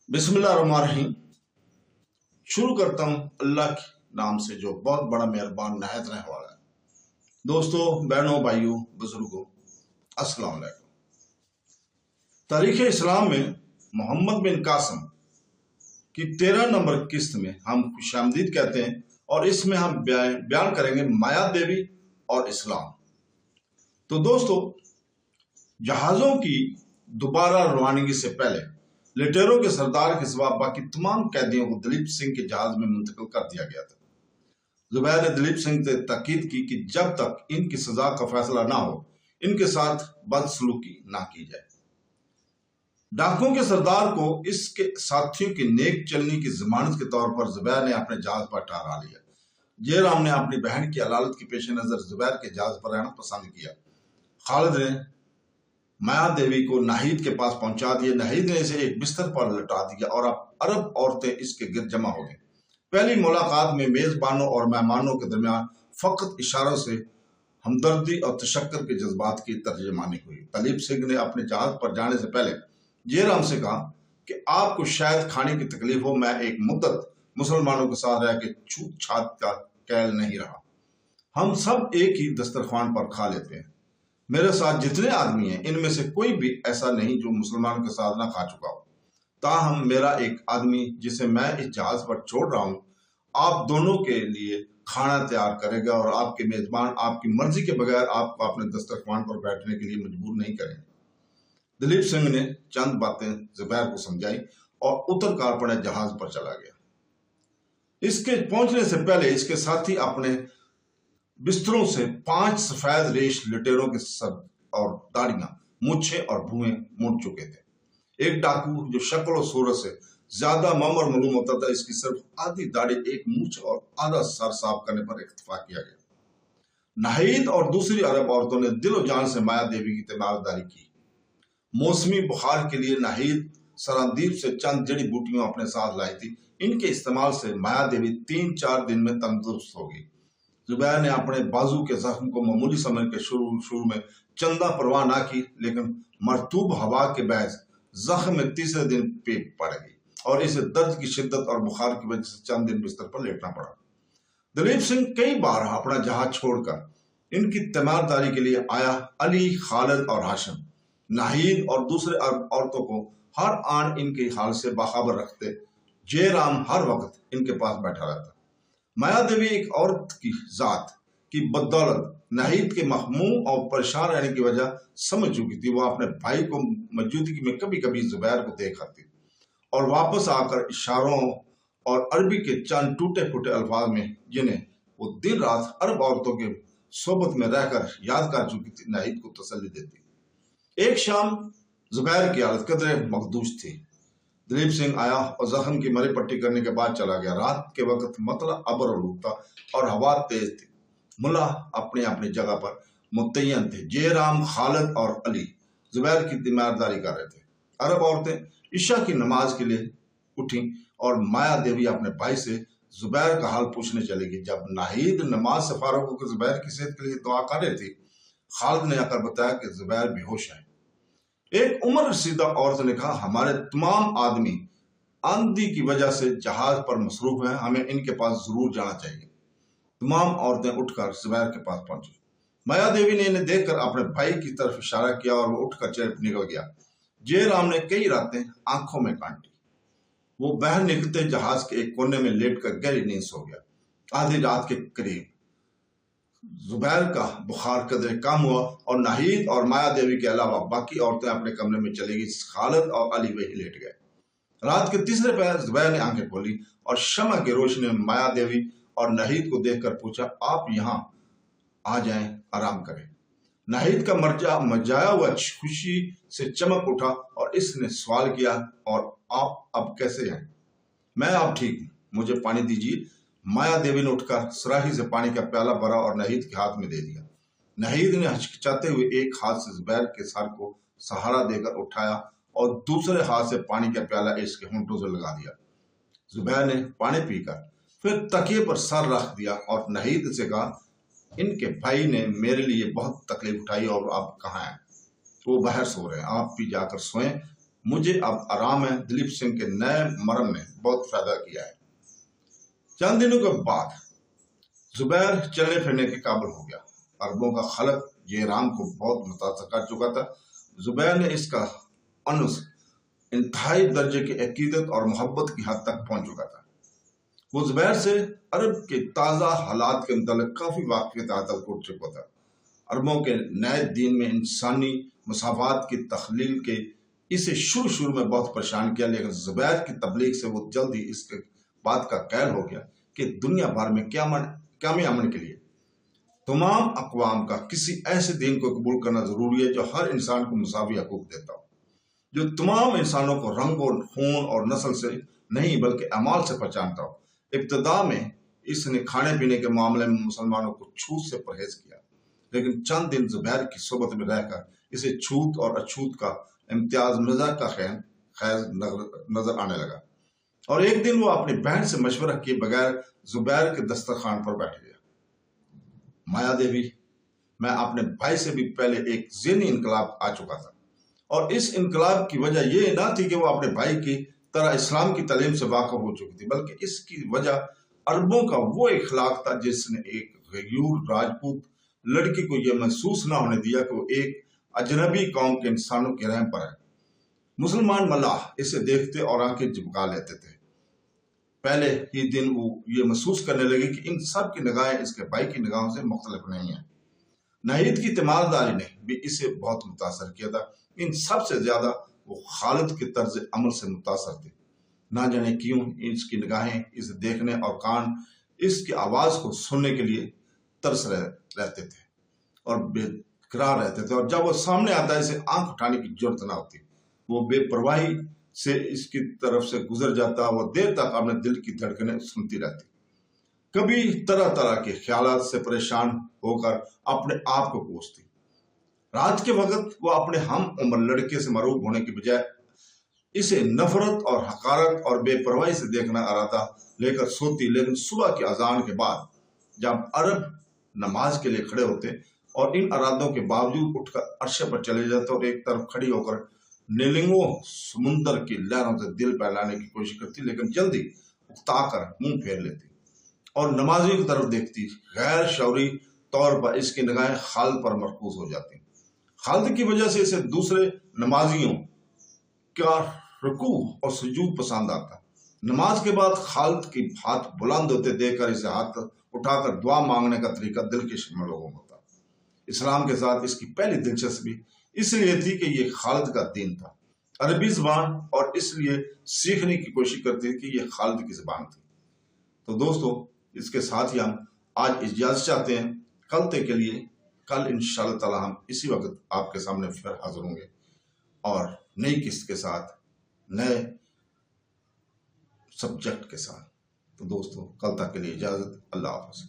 बिस्मिल्लाहिर्रहमानिर्रहीम। शुरू करता हूँ अल्लाह के नाम से जो बहुत बड़ा मेहरबान नहायत रहने वाला है। दोस्तों, बहनों, भाइयों, बुजुर्गों, अस्सलाम वालेकुम। तारीख इस्लाम में मोहम्मद बिन कासिम की 13 नंबर किस्त में हम खुशामदीद कहते हैं और इसमें हम बयान करेंगे माया देवी और इस्लाम। तो दोस्तों, जहाज़ों की दोबारा रवानगी से पहले लुटेरों के सरदार के सिवा बाकी तमाम कैदियों को दलीप सिंह के जहाज में मुंतकिल कर दिया गया था। जुबैर ने दलीप सिंह से ताकीद की कि जब तक इनकी सजा का फैसला ना हो इनके साथ बदसलूकी ना की जाए। डाकुओं के सरदार को इसके साथियों की नेक चलनी की जमानत के तौर पर जुबैर ने अपने जहाज पर ठहरा लिया। जयराम ने अपनी बहन की अदालत के पेश नजर जुबैर के जहाज पर रहना पसंद किया। खालिद ने माया देवी को नाहिद के पास पहुंचा दिया। नाहिद ने इसे एक बिस्तर पर लटा दिया और अब अरब औरतें इसके गिर्द जमा हो गईं। पहली मुलाकात में मेजबानों और मेहमानों के दरमियान फकत इशारों से हमदर्दी और तशक्कुर के जज्बात की तर्जमानी हुई। दलीप सिंह ने अपने जहाज पर जाने से पहले जयराम से कहा कि आपको शायद खाने की तकलीफ हो, मैं एक मुद्दत मुसलमानों के साथ रह के छूत छात का कैल नहीं रहा। हम सब एक ही दस्तरखान पर खा लेते हैं। मेरे साथ जितने आदमी हैं इनमें से कोई भी ऐसा नहीं जो मुसलमानों के साथ ना खा चुका हो। ताहम मेरा एक आदमी जिसे मैं इस जहाज पर छोड़ रहा हूं आप दोनों के लिए खाना तैयार करेगा और आपके मेजबान आपकी मर्जी के बगैर आपको अपने दस्तरखान पर बैठने के लिए मजबूर नहीं करेंगे। दलीप सिंह ने चंद बातें जुबैर को समझाई और उतरकर अपने जहाज पर चला गया। इसके पहुंचने से पहले इसके साथी अपने बिस्तरों से 5 सफेद रेश लुटेरों के सर और दाढ़ियां, मूछें और भुएं मुड़ चुके थे। एक डाकू जो शक्ल और सूरत से ज्यादा मामर मालूम होता था, इसकी सिर्फ आधी दाढ़ी, एक मूछ और आधा सर साफ करने पर इत्तेफा किया गया। नाहिद और दूसरी अरब औरतों ने दिलो जान से माया देवी की तीमारदारी की। मौसमी बुखार के लिए नाहिद सरादीप से चंद जड़ी बूटियों अपने साथ लाई थी। इनके इस्तेमाल से माया देवी 3-4 दिन में तंदुरुस्त हो गई। जुबैर ने अपने बाजू के जख्म को मामूली समझ के शुरू में चंदा परवाह ना की, लेकिन मरतूब हवा के बहस जख्म में तीसरे दिन पेट पड़ गई और इसे दर्द की शिद्दत और बुखार की वजह से चंद दिन बिस्तर पर लेटना पड़ा। दलीप सिंह कई बार अपना जहाज छोड़कर इनकी तीमारदारी के लिए आया। अली, खालिद और हाशिम, नाहिद और दूसरे औरतों को हर आन इनके हाल से बाखबर रखते। जयराम हर वक्त इनके पास बैठा रहता। माया देवी एक औरत की जात की बदौलत नाहिद के महमूम और परेशान रहने की वजह समझ चुकी थी। वो अपने भाई को मौजूदगी में कभी कभी जुबैर को देख आती और वापस आकर इशारों और अरबी के चंद टूटे फूटे अल्फाज में, जिन्हें वो दिन रात अरब औरतों के सोबत में रहकर याद कर चुकी थी, नाहिद को तसल्ली देती। एक शाम जुबैर की हालत कदरे मखदूश थी। दलीप सिंह आया और जख्म की मरी पट्टी करने के बाद चला गया। रात के वक्त मतलब अबर आलूदा और हवा तेज थी। मुल्ला अपनी अपनी जगह पर मुतय्यन थे। जयराम, खालिद और अली जुबैर की तीमारदारी कर रहे थे। अरब औरतें इशा की नमाज के लिए उठी और माया देवी अपने भाई से जुबैर का हाल पूछने चली गई। जब नाहिद नमाज से फारूक होकर जुबैर की सेहत के लिए दुआ कर रही थी, खालिद ने आकर बताया कि जुबैर बेहोश है। एक उम्र रसीदा औरत ने कहा, हमारे तमाम आदमी आंधी की वजह से जहाज पर मसरूफ हैं, हमें इनके पास जरूर जाना चाहिए। तमाम औरतें उठकर जुबैर के पास पहुंची। माया देवी ने इन्हें देखकर अपने भाई की तरफ इशारा किया और वो उठकर चल निकल गया। जयराम ने कई रातें आंखों में काटी। वो बाहर निकलते जहाज के एक कोने में लेटकर गहरी नींद सो गया। आधी रात के करीब जुबैर का बुखार कदरे कम हुआ और नाहिद और माया देवी के अलावा बाकी औरतें अपने कमरे में चली गई। खालिद और अली वही लेट गए। रात के तीसरे पहर जुबैर ने आंखें खोली और शमा की रोशनी में माया देवी और नाहिद को देखकर पूछा, आप यहाँ आ जाएं, आराम करें। नाहिद का मरजाया हुआ खुशी से चमक उठा और इसने सवाल किया, और आप अब कैसे हैं? मैं अब ठीक हूं, मुझे पानी दीजिए। माया देवी ने उठकर सुराही से पानी का प्याला भरा और नाहिद के हाथ में दे दिया। नाहिद ने हिचकिचाते हुए एक हाथ से जुबैर के सर को सहारा देकर उठाया और दूसरे हाथ से पानी का प्याला इसके होंठों से लगा दिया। जुबैर ने पानी पीकर फिर तकिए पर सर रख दिया और नाहिद से कहा, इनके भाई ने मेरे लिए बहुत तकलीफ उठाई और आप कहाँ हैं? वो बाहर सो रहे हैं, आप भी जाकर सोएं, مجھے اب آرام ہے۔ دلیپ سنگھ کے نئے مرم نے بہت فائدہ کیا ہے۔ چند دنوں کے بعد زبیر چلنے پھرنے کے قابل ہو گیا۔ عربوں کا خلق یہ رام کو بہت متاثر کر چکا تھا۔ زبیر نے اس کا انس انتہائی درجے کی عقیدت اور محبت کی حد تک پہنچ چکا تھا۔ وہ زبیر سے عرب کے تازہ حالات کے متعلق کافی واقفیت حاصل کر چکا تھا۔ عربوں کے نئے دین میں انسانی مساوات کی تخلیل کے اسے شروع میں بہت پریشان کیا، لیکن زبیر کی تبلیغ سے وہ جلد ہی اس بات کا قائل ہو گیا کہ دنیا بھر میں قیام امن کے لیے تمام اقوام کا کسی ایسے دین کو قبول کرنا ضروری ہے جو ہر انسان کو مساوی حقوق دیتا ہو، جو تمام انسانوں کو رنگ اور خون اور نسل سے نہیں بلکہ اعمال سے پہچانتا ہو۔ ابتدا میں اس نے کھانے پینے کے معاملے میں مسلمانوں کو چھوت سے پرہیز کیا، لیکن چند دن زبیر کی صحبت میں رہ کر اسے چھوت اور اچھوت کا امتیاز مزاج کا خیز نظر آنے لگا، اور ایک دن وہ اپنی بہن سے مشورہ کیے بغیر زبیر کے دسترخوان پر بیٹھ گیا۔ مایا دیوی، میں اپنے بھائی سے بھی پہلے ایک ذہنی انقلاب آ چکا تھا، اور اس انقلاب کی وجہ یہ نہ تھی کہ وہ اپنے بھائی کی طرح اسلام کی تعلیم سے واقف ہو چکی تھی، بلکہ اس کی وجہ عربوں کا وہ اخلاق تھا جس نے ایک غیور راجپوت لڑکی کو یہ محسوس نہ ہونے دیا کہ وہ ایک اجنبی قوم کے انسانوں کے رحم پر ہے۔ مسلمان ملاح اسے دیکھتے اور آنکھیں جھپکا لیتے تھے۔ پہلے ہی دن وہ یہ محسوس کرنے لگے کہ ان سب کی نگاہیں اس کے بھائی کی نگاہوں سے مختلف نہیں ہیں۔ ناہید کی تیمارداری نے بھی اسے بہت متاثر کیا تھا۔ ان سب سے زیادہ وہ خالد کے طرز عمل سے متاثر تھے۔ نہ جانے کیوں اس کی نگاہیں اسے دیکھنے اور کان اس کی آواز کو سننے کے لیے ترس رہتے تھے اور بے قرار رہتے تھے، اور جب وہ سامنے آتا ہے اسے آنکھ اٹھانے کی جرت نہ ہوتی۔ وہ بے پرواہی سے اس کی طرف سے گزر جاتا، وہ دیر تک اپنے دل کی دھڑکنیں سنتی رہتی، کبھی طرح طرح کے خیالات سے پریشان ہو کر اپنے آپ کو کوستی۔ رات کے وقت وہ اپنے ہم عمر لڑکے سے مرعوب ہونے کی بجائے اسے نفرت اور حقارت اور بے پرواہی سے دیکھنا ارادہ لے کر سوتی، لیکن صبح کی اذان کے بعد جب عرب نماز کے لیے کھڑے ہوتے اور ان ارادوں کے باوجود اٹھ کر عرشے پر چلے جاتے اور ایک طرف کھڑی ہو کر نیلنگوں سمندر کی لہروں سے دل بہلانے کی کوشش کرتی، لیکن جلدی اکتا کر منہ پھیر لیتی اور نمازیوں کی طرف دیکھتی۔ غیر شعوری طور پر اس کی نگاہیں خالد پر مرکوز ہو جاتی۔ خالد کی وجہ سے اسے دوسرے نمازیوں کا رکوع اور سجود پسند آتا۔ نماز کے بعد خالد کی ہاتھ بلند ہوتے دیکھ کر اسے ہاتھ اٹھا کر دعا مانگنے کا طریقہ دل کے شمع لوگوں ہوتا۔ اسلام کے ساتھ اس کی پہلی دلچسپی اس لیے تھی کہ یہ خالد کا دین تھا، عربی زبان، اور اس لیے سیکھنے کی کوشش کرتی تھی کہ یہ خالد کی زبان تھی۔ تو دوستو، اس کے ساتھ ہی ہم آج اجازت چاہتے ہیں۔ کے لیے کل انشاءاللہ تعالی ہم اسی وقت آپ کے سامنے پھر حاضر ہوں گے اور نئی قسط کے ساتھ، نئے سبجیکٹ کے ساتھ۔ تو دوستو، کل تک کے لیے اجازت، اللہ حافظ۔